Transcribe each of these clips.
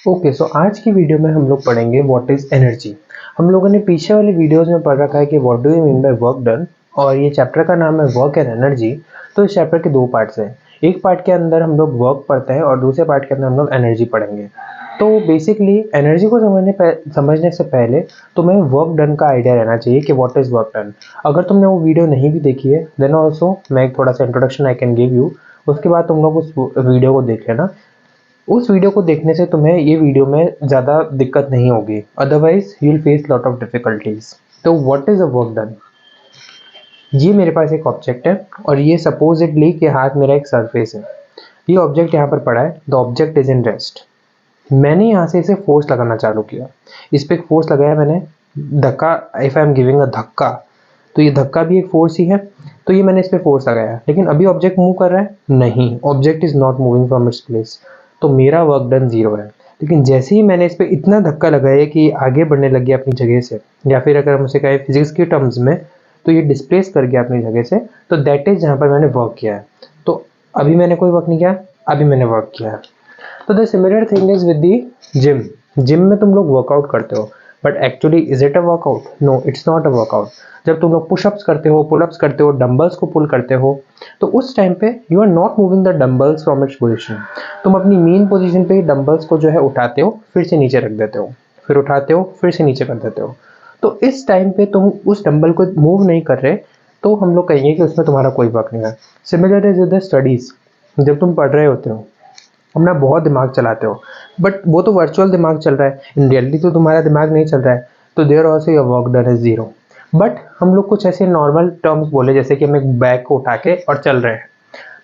Okay so आज की video में हम लोग पढ़ेंगे व्हाट इज एनर्जी। हम लोगों ने पीछे वाले वीडियोस में पढ़ रखा है कि what do you mean by work done, और ये चैप्टर का नाम है वर्क एंड एनर्जी। तो इस चैप्टर के दो पार्ट्स हैं। एक पार्ट के अंदर हम लोग वर्क पढ़ते हैं और दूसरे पार्ट के अंदर हम लोग एनर्जी पढ़ेंगे। तो बेसिकली एनर्जी को समझने से पहले तुम्हें वर्क डन का आइडिया रहना चाहिए कि व्हाट इज वर्क डन। अगर तुमने वो वीडियो नहीं भी देखी है देन ऑल्सो मैं एक थोड़ा सा introduction I can give you. उसके बाद तुम लोग उस वीडियो को देख लेना। उस वीडियो को देखने से तुम्हें ये वीडियो में ज़्यादा दिक्कत नहीं होगी, otherwise you will face lot of difficulties. तो what is a work done. ये मेरे पास एक ऑब्जेक्ट है और ये सपोजिटली के हाथ मेरा एक सरफेस है। ये ऑब्जेक्ट यहाँ पर पड़ा है, the object is in rest. मैंने यहाँ से इसे फोर्स लगाना चालू किया, इस पर एक फोर्स लगाया मैंने, धक्का। If I am giving a धक्का तो ये धक्का भी एक फोर्स ही है। तो ये मैंने इस पर फोर्स लगाया, लेकिन अभी ऑब्जेक्ट मूव कर रहा है नहीं, object is not moving from its place. तो मेरा वर्क डन जीरो है। लेकिन जैसे ही मैंने इस पर इतना धक्का लगाया कि आगे बढ़ने लग गया अपनी जगह से, या फिर अगर हम उसे कहें फिजिक्स की टर्म्स में तो ये डिस्प्लेस कर गया अपनी जगह से, तो दैट इज जहाँ पर मैंने वर्क किया है। तो अभी मैंने कोई वर्क नहीं किया, अभी मैंने वर्क किया है। तो the similar thing is with the gym. Gym में तुम लोग वर्कआउट करते हो, but actually is it a workout? No, it's not a workout. जब तुम लोग पुशअप्स करते हो, पुलअप्स करते हो, डंबल्स को पुल करते हो, तो उस टाइम पे you are not moving the dumbbells from its position. तुम अपनी मेन पोजिशन पे डंबल्स को जो है उठाते हो, फिर से नीचे रख देते हो, फिर उठाते हो, फिर से नीचे कर देते हो। तो इस टाइम पे तुम उस डंबल को मूव नहीं कर रहे, तो हम लोग कहेंगे कि उसमें तुम्हारा कोई वर्क नहीं है। Similar is with the studies. जब तुम पढ़ रहे होते हो, अपना बहुत दिमाग चलाते हो, बट वो तो वर्चुअल दिमाग चल रहा है, इन रियलिटी तो तुम्हारा दिमाग नहीं चल रहा है। तो there also your work done is zero. But हम लोग कुछ ऐसे नॉर्मल टर्म्स बोले, जैसे कि हम एक बैग को उठा के और चल रहे हैं।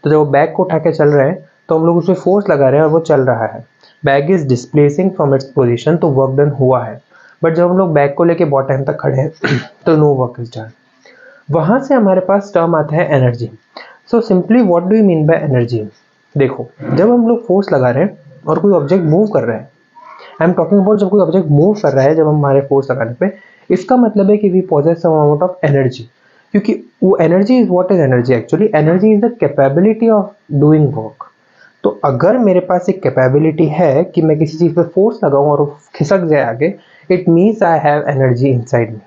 तो जब वो बैग को उठा के चल रहे हैं तो हम लोग उसमें फोर्स लगा रहे हैं और वो चल रहा है। Bag is displacing from its position, तो वर्क डन हुआ है। बट जब हम लोग बैग को लेके बहुत टाइम तक खड़े हैं तो नो वर्क इज डन। वहां से हमारे पास टर्म आता है energy. So simply what do you mean by energy. देखो, जब हम लोग फोर्स लगा रहे हैं और कोई ऑब्जेक्ट मूव कर रहा है, आई एम टॉकिंग अबाउट जब कोई ऑब्जेक्ट मूव कर रहा है, जब हम हमारे फोर्स लगाने पे, इसका मतलब है कि we possess some amount of energy. क्योंकि वो energy is what is energy actually. Energy is the capability of doing work. तो अगर मेरे पास एक कैपेबिलिटी है कि मैं किसी चीज पे फोर्स लगाऊं और वो खिसक जाए आगे, it means I have energy inside me.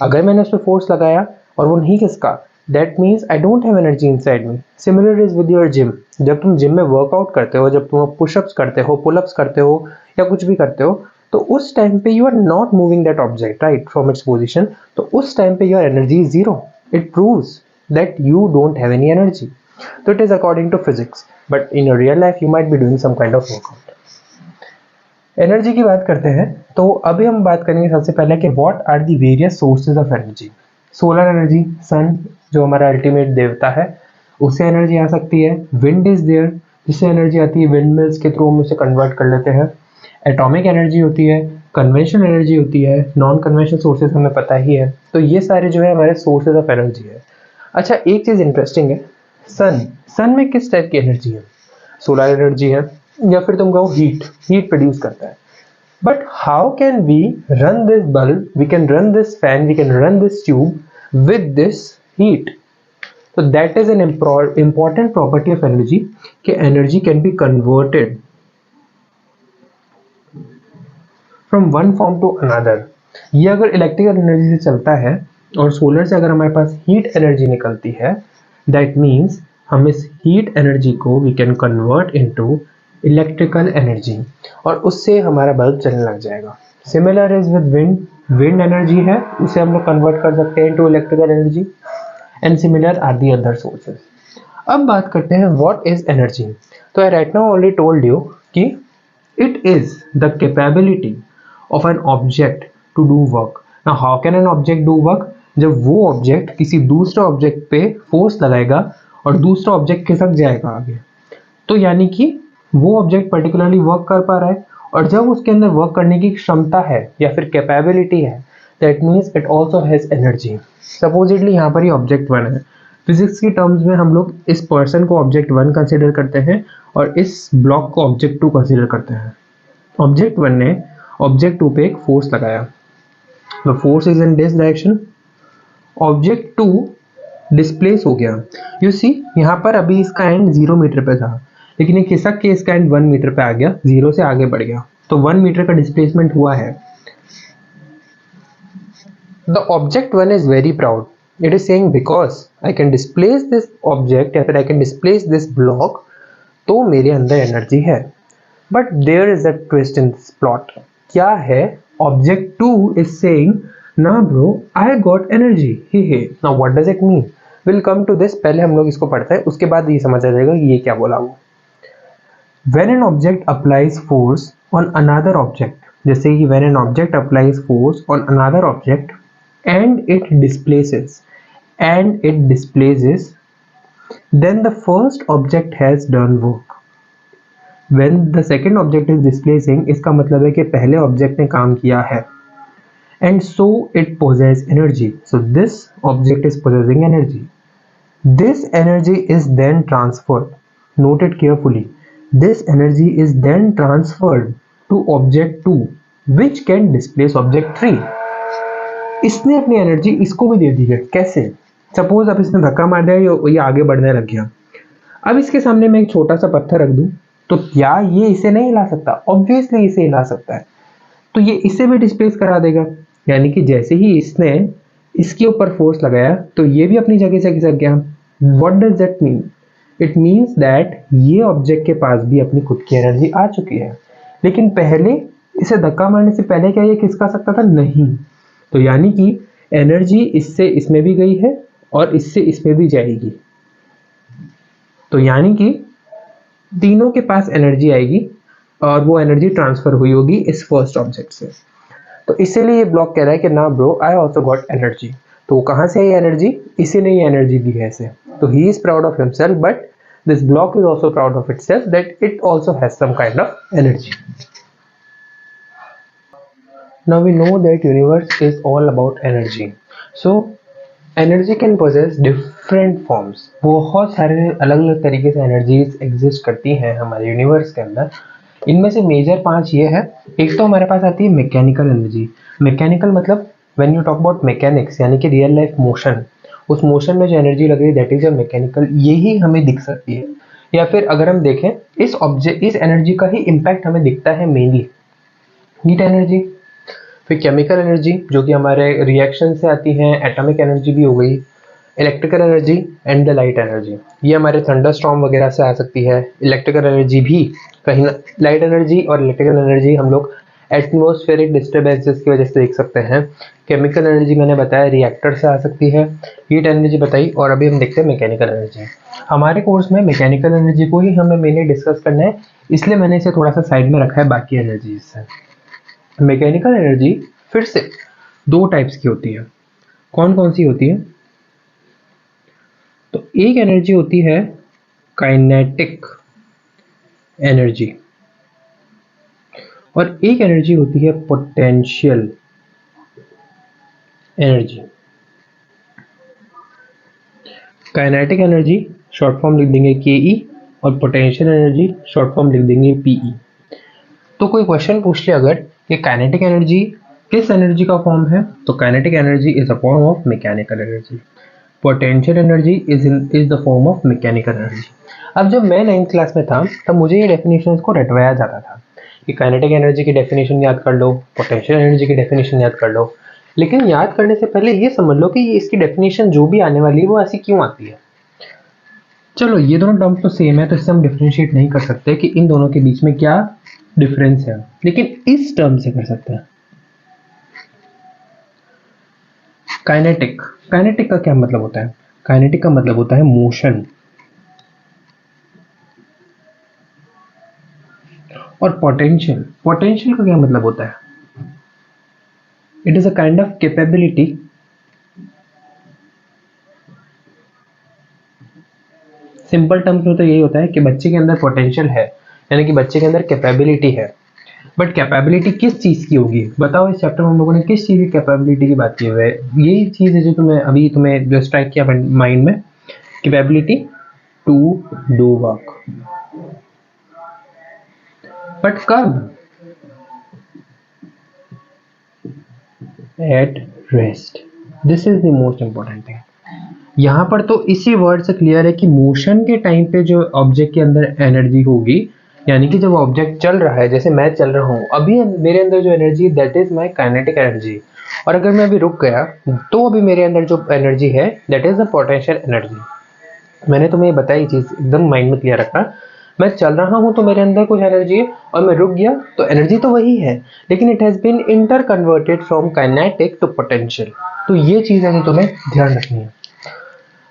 अगर मैंने उस पर फोर्स लगाया और वो नहीं खिसका, that means I don't have energy inside me. Similar is with your gym. जब तुम जिम में वर्कआउट करते हो, जब तुम पुशअप्स करते हो, पुलअप्स करते हो, या कुछ भी करते हो, तो उस टाइम पे you are not moving that object right from its position. तो उस टाइम पे your energy is zero. It proves that you don't have any energy. तो it is according to physics, but in your real life you might be doing some kind of workout. Energy की बात करते हैं, तो अभी हम बात करेंगे सबसे पहले कि what are the various sources of energy. Solar energy, sun जो हमारा अल्टीमेट देवता है, उससे एनर्जी आ सकती है। विंड इज देयर, जिससे एनर्जी आती है, विंड मिल्स के थ्रू हम उसे कन्वर्ट कर लेते हैं। एटॉमिक एनर्जी होती है, कन्वेंशनल एनर्जी होती है, नॉन कन्वेंशनल सोर्सेज हमें पता ही है। तो ये सारे जो है हमारे सोर्सेज ऑफ एनर्जी है। अच्छा, एक चीज इंटरेस्टिंग है, सन सन में किस टाइप की एनर्जी है? सोलर एनर्जी है, या फिर तुम कहो हीट, हीट प्रोड्यूस करता है। But how can we run this bulb, we can run this fan, we can run this tube with this heat? तो that is an important property of energy कि energy can be converted from one form to another. ये अगर electrical energy से चलता है और solar से अगर हमारे पास हीट एनर्जी निकलती है, दैट मीन्स हम इस हीट एनर्जी को we can convert into electrical energy, और उससे हमारा बल्ब चलने लग जाएगा। Similar is with wind. Wind energy है, उसे हम लोग कन्वर्ट कर सकते हैं into electrical energy, and similar are the other sources. अब बात करते हैं व्हाट इज एनर्जी। तो I right now already told you कि it is the capability of an object to do work. Now how can an object do work? जब वो object किसी दूसरे ऑब्जेक्ट पे फोर्स लगाएगा और दूसरा ऑब्जेक्ट खिसक जाएगा आगे, तो यानी कि वो ऑब्जेक्ट पर्टिकुलरली वर्क कर पा रहा है, और जब उसके अंदर वर्क करने की क्षमता है या फिर कैपेबिलिटी है, that means it also has energy. Supposedly यहाँ पर ये ऑब्जेक्ट वन है। फिजिक्स की टर्म्स में हम लोग इस पर्सन को ऑब्जेक्ट वन कंसिडर करते हैं और इस ब्लॉक को ऑब्जेक्ट टू कंसिडर करते हैं। ऑब्जेक्ट वन ने ऑब्जेक्ट टू पे एक फोर्स लगाया, the force is in this direction. Object two displace हो गया। यू सी, यहाँ पर अभी इसका एंड 0 मीटर पे था, लेकिन ये खिसक के इसका एंड 1 मीटर पे आ गया, 0 से आगे बढ़ गया। तो 1 मीटर का डिस्प्लेसमेंट हुआ है। The object 1 is very proud, it is saying because I can displace this object या फिर I can displace this block, तो मेरे अंदर एनर्जी है। But there is a twist in this plot. क्या है? ऑब्जेक्ट 2 इज सेइंग ना bro I got energy, hey now what does it mean? Will come to this, पहले हम लोग इसको पढ़ते हैं, उसके बाद ये समझ आ जाएगा कि ये क्या बोला वो। When an object applies force on another object, जैसे कि when an object applies force on another object and it displaces, then the first object has done work. When the second object is displacing, इसका मतलब है कि पहले object ने काम किया है, and so it possesses energy. So this object is possessing energy. This energy is then transferred. Note it carefully. This energy is then transferred to object 2, which can displace object 3. इसने अपनी energy इसको भी दे दी है। कैसे? Suppose अब इसने धक्का मार दिया, ये आगे बढ़ने लग गया। अब इसके सामने मैं एक छोटा सा पत्थर रख दूं, तो क्या ये इसे नहीं हिला सकता? ऑब्वियसली इसे हिला सकता है, तो ये इसे भी डिस्प्लेस करा देगा। यानी कि जैसे ही इसने इसके ऊपर फोर्स लगाया, तो ये भी अपनी जगह से खिसक गया। What does that mean? It means that ये ऑब्जेक्ट के पास भी अपनी खुद की एनर्जी आ चुकी है, लेकिन पहले इसे धक्का मारने से पहले क्या ये खिसका सकता था? नहीं। तो यानी कि एनर्जी इससे इसमें भी गई है और इससे इसमें भी जाएगी, तो यानी कि तीनों के पास एनर्जी आएगी और वो एनर्जी ट्रांसफर हुई होगी इस फर्स्ट ऑब्जेक्ट से। तो इसीलिए ये ब्लॉक कह रहा है कि ना bro I also got energy. तो वो कहाँ से है एनर्जी? इसी ने ये एनर्जी दी है इसे। तो he is proud of himself, but this block is also proud of itself that it also has some kind of energy. Now we know that universe is all about energy. So energy can possess different forms. बहुत सारे अलग अलग तरीके से energies exist करती हैं हमारे universe के अंदर। इनमें से मेजर 5 ये है। एक तो हमारे पास आती है मैकेनिकल एनर्जी। मैकेनिकल मतलब when you talk about mechanics, यानी कि रियल लाइफ मोशन, उस मोशन में जो एनर्जी लग रही है दैट इज अ मैकेनिकल, यही हमें दिख सकती है। या फिर अगर हम देखें इस एनर्जी का ही इम्पैक्ट हमें दिखता है मेनली हीट एनर्जी। फिर केमिकल एनर्जी जो कि हमारे रिएक्शन से आती है, एटॉमिक एनर्जी भी हो गई, electrical energy and the light energy, ये हमारे थंडर स्टॉर्म वगैरह से आ सकती है। इलेक्ट्रिकल एनर्जी भी कहीं ना, लाइट एनर्जी और इलेक्ट्रिकल एनर्जी हम लोग एटमॉस्फेरिक डिस्टर्बेंसेस की वजह से देख सकते हैं। केमिकल एनर्जी मैंने बताया रिएक्टर से आ सकती है। हीट एनर्जी बताई, और अभी हम देखते हैं मैकेनिकल एनर्जी। हमारे कोर्स में मैकेनिकल एनर्जी को ही हमें मेनली डिस्कस करना है, इसलिए मैंने इसे थोड़ा सा साइड में रखा है बाकी एनर्जीज से। मैकेनिकल एनर्जी फिर से 2 टाइप्स की होती है। कौन कौन सी होती है? तो एक एनर्जी होती है काइनेटिक एनर्जी और एक एनर्जी होती है potential energy. Kinetic energy short form लिख देंगे के और पोटेंशियल एनर्जी शॉर्ट फॉर्म लिख देंगे पीई। तो कोई क्वेश्चन पूछ ले अगर कि काइनेटिक एनर्जी किस एनर्जी का फॉर्म है, तो kinetic energy is a form of mechanical energy. Potential energy is the form of mechanical energy. अब जब मैं 9th क्लास में था तब मुझे ये डेफिनेशन को रटवाया जाता था कि काइनेटिक एनर्जी की डेफिनेशन याद कर लो, पोटेंशियल एनर्जी की डेफिनेशन याद कर लो। लेकिन याद करने से पहले ये समझ लो कि इसकी डेफिनेशन जो भी आने वाली है वो ऐसी क्यों आती है। चलो ये दोनों टर्म्स तो सेम है, तो इससे हम डिफ्रेंशिएट नहीं कर सकते कि इन दोनों के बीच में क्या डिफरेंस है, लेकिन इस टर्म से कर सकते हैं। काइनेटिक, काइनेटिक का क्या मतलब होता है? काइनेटिक का मतलब होता है मोशन। और पोटेंशियल, पोटेंशियल का क्या मतलब होता है? It is a kind of capability simple terms में तो यही होता है कि बच्चे के अंदर पोटेंशियल है, यानी कि बच्चे के अंदर कैपेबिलिटी है। बट कैपेबिलिटी किस चीज की होगी? बताओ इस चैप्टर में हम लोगों ने किस चीज की कैपेबिलिटी की बात की हुई है? यही चीज है जो तुम्हें जो स्ट्राइक किया माइंड में, capability to do work. But कब? At rest. This is the most important thing. यहाँ पर तो इसी वर्ड से क्लियर है कि मोशन के टाइम पे जो ऑब्जेक्ट के अंदर एनर्जी होगी यानी कि जब ऑब्जेक्ट चल रहा है, जैसे मैं चल रहा हूँ, अभी मेरे अंदर जो एनर्जी है that is my kinetic energy. और अगर मैं अभी रुक गया तो अभी मेरे अंदर जो एनर्जी है that is the potential energy. मैंने तुम्हें ये बताई चीज एकदम माइंड में क्लियर रखना। मैं चल रहा हूँ तो मेरे अंदर कुछ एनर्जी है, और मैं रुक गया तो एनर्जी तो वही है, लेकिन it has been inter converted from kinetic to potential. तो ये चीज है जो तुम्हें ध्यान रखनी है।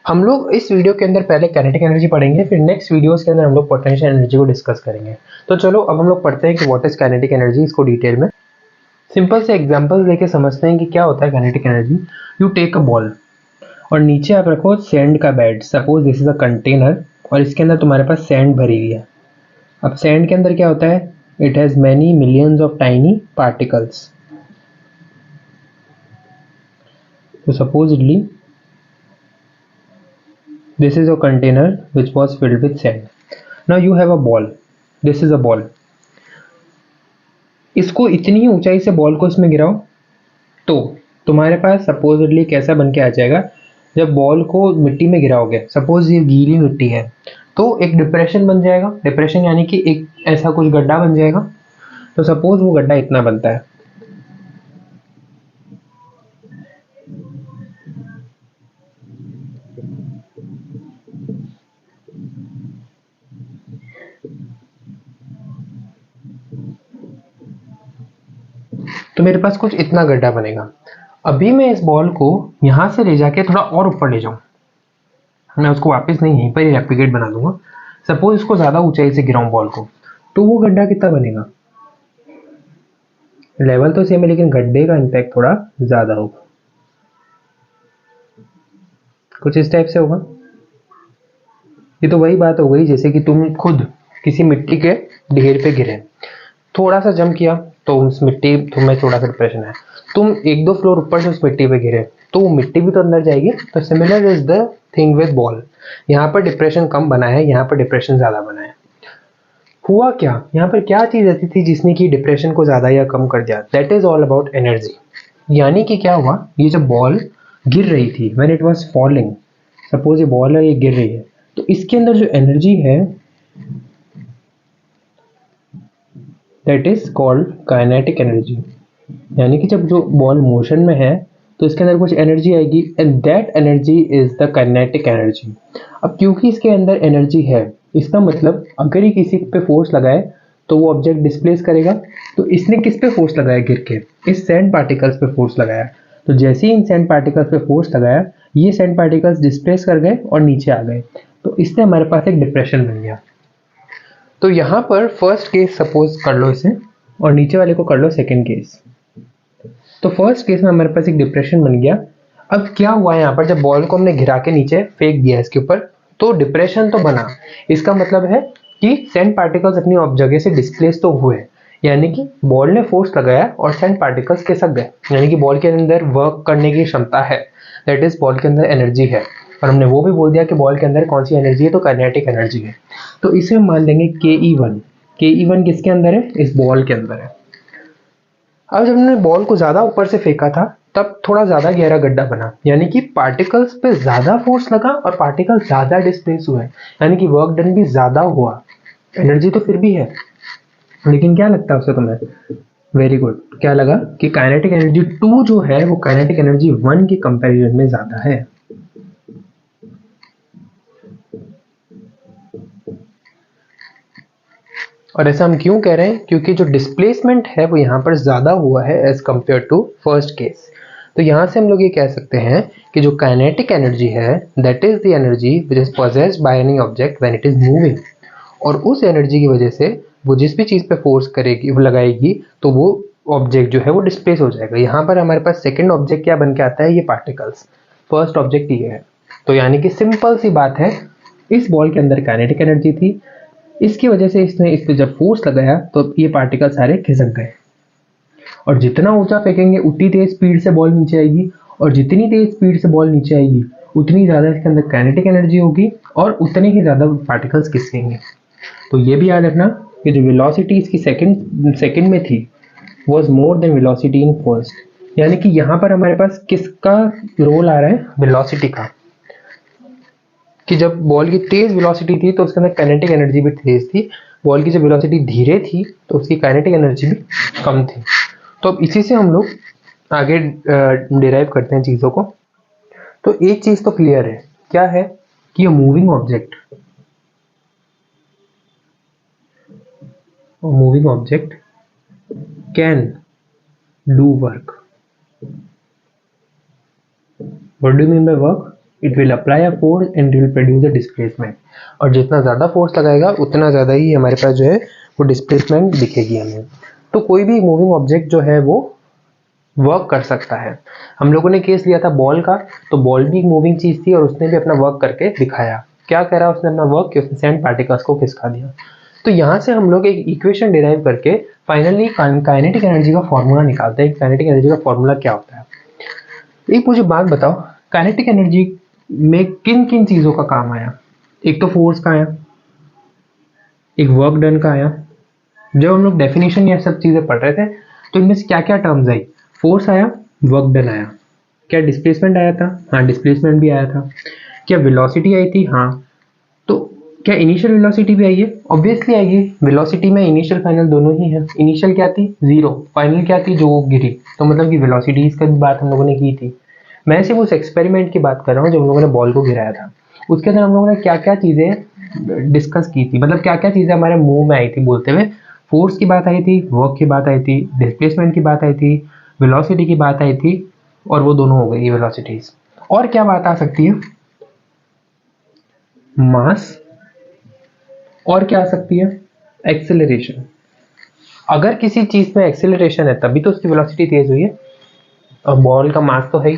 हम लोग इस वीडियो के अंदर पहले काइनेटिक एनर्जी पढ़ेंगे, फिर नेक्स्ट वीडियोस के अंदर हम लोग पोटेंशियल एनर्जी को डिस्कस करेंगे। तो चलो अब हम लोग पढ़ते हैं कि व्हाट इज काइनेटिक एनर्जी, इसको डिटेल में सिंपल से एग्जांपल्स लेके समझते हैं कि क्या होता है kinetic energy. You take a ball और नीचे आप रखो सैंड का bed, suppose this is a container और इसके अंदर तुम्हारे पास सैंड भरी हुई है। अब सैंड के अंदर क्या होता है, it has many millions of tiny particles. तो supposedly this is a container which was filled with sand. Now you have a ball, this is a ball। इसको इतनी ऊंचाई से बॉल को इसमें गिराओ तो तुम्हारे पास सपोजली कैसा बन के आ जाएगा। जब बॉल को मिट्टी में गिराओगे, सपोज ये गीली मिट्टी है, तो एक डिप्रेशन बन जाएगा। डिप्रेशन यानी कि एक ऐसा कुछ गड्ढा बन जाएगा। तो सपोज वो गड्ढा इतना बनता है। तो मेरे पास कुछ इतना गड्ढा बनेगा। अभी मैं इस बॉल को यहां से ले जाके थोड़ा और ऊपर ले जाऊं, मैं उसको वापस नहीं यहीं पर ही रेप्लिकेट बना दूंगा। सपोज इसको ज्यादा ऊंचाई से गिराऊं बॉल को, तो वो गड्ढा कितना बनेगा। लेवल तो सेम है लेकिन गड्ढे का इम्पैक्ट थोड़ा ज्यादा होगा, कुछ इस टाइप से होगा। ये तो वही बात हो गई जैसे कि तुम खुद किसी मिट्टी के ढेर पे गिरे, थोड़ा सा जंप किया तो उस मिट्टी तुम्हें थोड़ा सा डिप्रेशन है। तुम एक दो फ्लोर ऊपर से उस मिट्टी पे गिरे तो वो मिट्टी भी तो अंदर जाएगी। तो similar is the thing with ball. यहाँ पर डिप्रेशन कम बना है, यहाँ पर डिप्रेशन ज्यादा बना है। हुआ क्या, यहाँ पर क्या चीज ऐसी थी जिसने कि डिप्रेशन को ज्यादा या कम कर दिया। That is all about energy. यानी कि क्या हुआ, ये जब बॉल गिर रही थी, when it was falling, suppose ये बॉल है, ये गिर रही है, तो इसके अंदर जो एनर्जी है that is called kinetic energy. यानी कि जब जो बॉल मोशन में है तो इसके अंदर कुछ एनर्जी आएगी and that energy is the kinetic energy. अब क्योंकि इसके अंदर एनर्जी है, इसका मतलब अगर ये किसी पे फोर्स लगाए तो वो ऑब्जेक्ट डिस्प्लेस करेगा। तो इसने किस पे फोर्स लगाया, गिर के इस सैंड पार्टिकल्स पे फोर्स लगाया। तो जैसे ही इन सैंड पार्टिकल्स पे फोर्स लगाया, ये सैंड पार्टिकल्स डिस्प्लेस कर गए और नीचे आ गए। तो इससे हमारे पास एक डिप्रेशन बन गया। तो यहाँ पर फर्स्ट केस सपोज कर लो इसे, और नीचे वाले को कर लो सेकेंड केस। तो फर्स्ट केस में हमारे पास एक डिप्रेशन बन गया। अब क्या हुआ यहाँ पर, जब बॉल को हमने घिरा के नीचे फेंक दिया इसके ऊपर, तो डिप्रेशन तो बना। इसका मतलब है कि सैंड पार्टिकल्स अपनी जगह से डिस्प्लेस तो हुए, यानी कि बॉल ने फोर्स लगाया और सैंड पार्टिकल्स खिसक गए। यानी कि बॉल के अंदर वर्क करने की क्षमता है, दैट इज बॉल के अंदर एनर्जी है। और हमने वो भी बोल दिया कि बॉल के अंदर कौन सी एनर्जी है, तो काइनेटिक एनर्जी है। तो इसे हम मान लेंगे ke1। ke1 किसके अंदर है, इस बॉल के अंदर है। अब जब हमने बॉल को ज्यादा ऊपर से फेंका था तब थोड़ा ज्यादा गहरा गड्ढा बना, यानी कि पार्टिकल्स पे ज्यादा फोर्स लगा और पार्टिकल ज्यादा डिस्प्लेस हुए, यानी कि वर्क डन भी ज्यादा हुआ। एनर्जी तो फिर भी है, लेकिन क्या लगता है उससे तुम्हें, वेरी गुड, क्या लगा कि काइनेटिक एनर्जी 2 जो है वो काइनेटिक एनर्जी 1 के कंपैरिजन में ज्यादा है। और ऐसा हम क्यों कह रहे हैं, क्योंकि जो डिस्प्लेसमेंट है वो यहाँ पर ज्यादा हुआ है as compare to first case. तो यहाँ से हम लोग ये कह सकते हैं कि जो काइनेटिक एनर्जी है that is the energy which is possessed by any object when it is moving. और उस एनर्जी की वजह से वो जिस भी चीज पे फोर्स करेगी, वो लगाएगी, तो वो ऑब्जेक्ट जो है वो डिस्प्लेस हो जाएगा। यहाँ पर हमारे पास सेकेंड ऑब्जेक्ट क्या बन के आता है, ये पार्टिकल्स। फर्स्ट ऑब्जेक्ट ये है। तो यानी कि सिंपल सी बात है, इस बॉल के अंदर काइनेटिक एनर्जी थी, इसकी वजह से इसने इस पे जब फोर्स लगाया तो ये पार्टिकल सारे खिसक गए। और जितना ऊंचा फेंकेंगे उतनी तेज स्पीड से बॉल नीचे आएगी, और जितनी तेज स्पीड से बॉल नीचे आएगी उतनी ज्यादा इसके अंदर काइनेटिक एनर्जी होगी और उतने ही ज्यादा पार्टिकल्स खिसकेंगे। तो ये भी याद रखना कि जो वेलोसिटी इसकी सेकंड में थी was more than velocity in first. यानी कि यहाँ पर हमारे पास किसका रोल आ रहा है, वेलोसिटी का। कि जब बॉल की तेज वेलोसिटी थी तो उसके अंदर काइनेटिक एनर्जी भी तेज थी, बॉल की जब वेलोसिटी धीरे थी तो उसकी काइनेटिक एनर्जी भी कम थी। तो अब इसी से हम लोग आगे डिराइव करते हैं चीज़ों को। तो एक चीज़ तो क्लियर है, क्या है कि moving object can do work. What do you mean by work? It will apply a force and it will produce a displacement। और जितना ज़्यादा फोर्स लगाएगा उतना ज़्यादा ही हमारे पास जो है वो डिस्प्लेसमेंट दिखेगी हमें। तो कोई भी मूविंग ऑब्जेक्ट जो है वो वर्क कर सकता है। हम लोगों ने केस लिया था बॉल का, तो बॉल भी एक मूविंग चीज़ थी और उसने भी अपना वर्क करके दिखाया। क्या करा उसने अपना वर्क, कि उसने सैंड पार्टिकल्स को खिसका दिया। तो यहाँ से हम लोग एक इक्वेशन डिराइव करके फाइनली काइनेटिक एनर्जी का फॉर्मूला निकालते हैं। काइनेटिक एनर्जी का फॉर्मूला क्या होता है? एक मुझे बात बताओ, काइनेटिक एनर्जी में किन किन चीज़ों का काम आया? एक तो फोर्स का आया, एक वर्क डन का आया। जब हम लोग डेफिनेशन ये सब चीज़ें पढ़ रहे थे तो इनमें से क्या क्या टर्म्स आई? फोर्स आया, वर्क डन आया। क्या डिस्प्लेसमेंट आया था? हाँ, डिस्प्लेसमेंट भी आया था। क्या वेलोसिटी आई थी? हाँ। तो क्या इनिशियल वेलोसिटी भी आई है? ऑब्वियसली आएगी। वेलोसिटी में इनिशियल फाइनल दोनों ही है। इनिशियल क्या थी? 0। फाइनल क्या थी? जो वो गिरी। तो मतलब कि वेलोसिटीज की बात हम लोगों ने की थी। मैं सिर्फ उस एक्सपेरिमेंट की बात कर रहा हूँ जब हम लोगों ने बॉल को गिराया था। उसके अंदर हम लोगों ने क्या क्या चीज़ें डिस्कस की थी, मतलब क्या क्या चीज़ें हमारे मुंह में आई थी बोलते हुए। फोर्स की बात आई थी, वर्क की बात आई थी, डिस्प्लेसमेंट की बात आई थी, वेलोसिटी की बात आई थी, और वो दोनों हो गई वेलोसिटीज। और क्या बात आ सकती है? मास। और क्या आ सकती है? एक्सेलरेशन। अगर किसी चीज में एक्सेलरेशन है तभी तो उसकी वेलोसिटी तेज हुई है, और बॉल का मास तो है ही।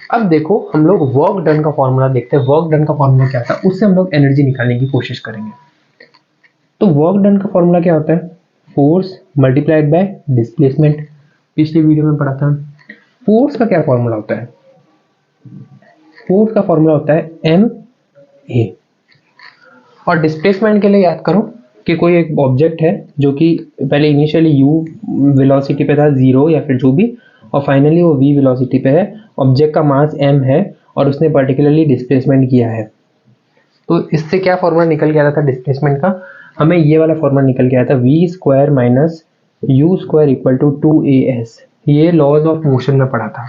अब देखो हम लोग वर्क डन का फॉर्मूला देखते हैं। वर्क डन का फॉर्मूला क्या था, उससे हम लोग एनर्जी निकालने की कोशिश करेंगे। तो वर्क डन का फॉर्मूला क्या होता है? Force multiplied by displacement. पिछली वीडियो में पढ़ा था। फोर्स का क्या फॉर्मूला होता है? फोर्स का फॉर्मूला होता है एम ए। और डिस्प्लेसमेंट के लिए याद करो कि कोई एक ऑब्जेक्ट है जो कि पहले इनिशियली यू वेलोसिटी पे था, 0 या फिर जो भी, और फाइनली वो वी वेलोसिटी पे है। ऑब्जेक्ट का मास एम है और उसने पर्टिकुलरली डिस्प्लेसमेंट किया है। तो इससे क्या फॉर्मूला निकल के आया था डिस्प्लेसमेंट का? हमें ये वाला फॉर्मूला निकल के आया था, v square minus u square equal to 2as। ये लॉज ऑफ मोशन में पढ़ा था।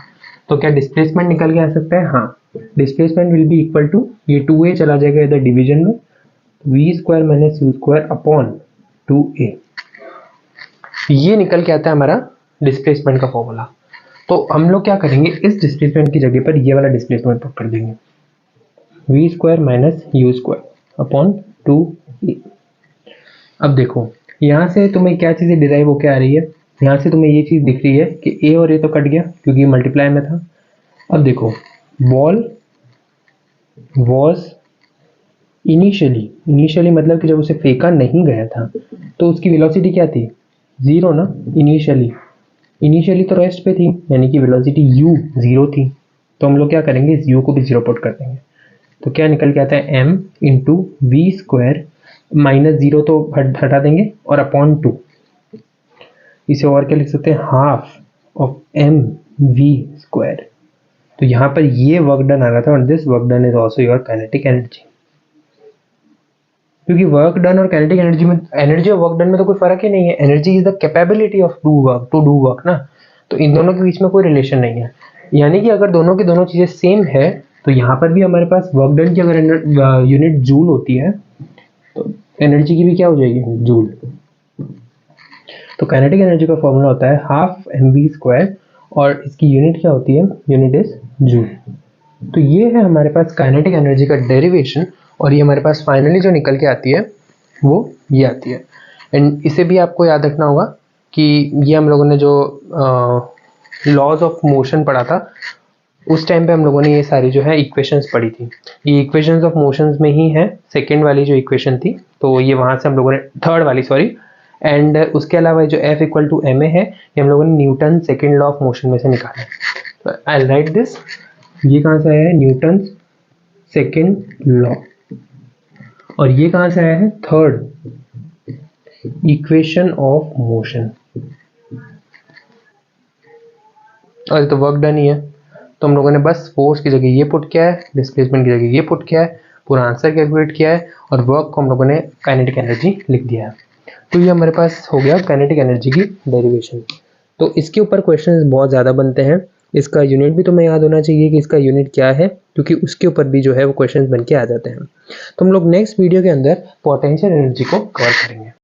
तो क्या डिस्प्लेसमेंट निकल के आ सकता है? हाँ, displacement will be equal to, ये 2a चला जाएगा इधर डिवीजन में, v square minus u square upon 2a। ये निकल के आता है हमारा डिस्प्लेसमेंट का फॉर्मूला। तो हम लोग क्या करेंगे, इस डिस्प्लेसमेंट की जगह पर ये वाला डिस्प्लेसमेंट पुट कर देंगे, v square minus u square upon 2a। अब देखो यहाँ से तुम्हें क्या चीज़ें डिराइव होके आ रही है। यहाँ से तुम्हें ये चीज़ दिख रही है कि a और a तो कट गया क्योंकि मल्टीप्लाई में था। अब देखो बॉल वॉज इनिशियली मतलब कि जब उसे फेंका नहीं गया था तो उसकी वेलोसिटी क्या थी? 0 ना। इनिशियली तो रेस्ट पे थी, यानी कि वेलोसिटी u 0 थी। तो हम लोग क्या करेंगे, इस u को भी 0 पुट कर देंगे। तो क्या निकल के आता है, m into v square minus 0 तो हटा देंगे और अपॉन 2। इसे और क्या लिख सकते हैं, half of m v square. तो यहाँ पर ये वर्क डन आ रहा था, और this work done is also your kinetic energy. क्योंकि वर्क डन और काइनेटिक एनर्जी और वर्क डन में तो कोई फर्क ही नहीं है। Energy is the capability of to do work ना। तो इन दोनों के बीच में कोई रिलेशन नहीं है। यानी कि अगर दोनों की दोनों चीजें सेम है तो यहाँ पर भी हमारे पास वर्क डन की अगर यूनिट जूल होती है तो एनर्जी की भी क्या हो जाएगी, जूल। तो काइनेटिक एनर्जी का फॉर्मूला होता है हाफ एम वी स्क्वायर, और इसकी यूनिट क्या होती है, यूनिट इज जूल। तो ये है हमारे पास काइनेटिक एनर्जी का डेरिवेशन, और ये हमारे पास फाइनली जो निकल के आती है वो ये आती है। एंड इसे भी आपको याद रखना होगा कि ये हम लोगों ने जो लॉज ऑफ मोशन पढ़ा था उस टाइम पे हम लोगों ने ये सारी जो है इक्वेशंस पढ़ी थी। ये इक्वेशंस ऑफ मोशंस में ही है सेकेंड वाली जो इक्वेशन थी, तो ये वहाँ से हम लोगों ने थर्ड वाली सॉरी। एंड उसके अलावा जो F इक्वल टू ma है ये हम लोगों ने Newton second law of motion में से निकाला है। तो आई राइट दिस, ये कहाँ से आया है, न्यूटन सेकेंड लॉ, और ये कहाँ से आया है, थर्ड इक्वेशन ऑफ मोशन। और ये तो वर्क डन ही है, तो हम लोगों ने बस फोर्स की जगह ये पुट किया है, डिस्प्लेसमेंट की जगह ये पुट किया है, पूरा आंसर कैलकुलेट किया है, और वर्क को हम लोगों ने काइनेटिक एनर्जी लिख दिया है। तो ये हमारे पास हो गया काइनेटिक एनर्जी की डेरिवेशन। तो इसके ऊपर क्वेश्चंस बहुत ज़्यादा बनते हैं। इसका यूनिट भी तुम्हें याद होना चाहिए कि इसका यूनिट क्या है, क्योंकि उसके ऊपर भी जो है वो क्वेश्चंस बन के आ जाते हैं। तो हम लोग नेक्स्ट वीडियो के अंदर पोटेंशियल एनर्जी को कवर करेंगे।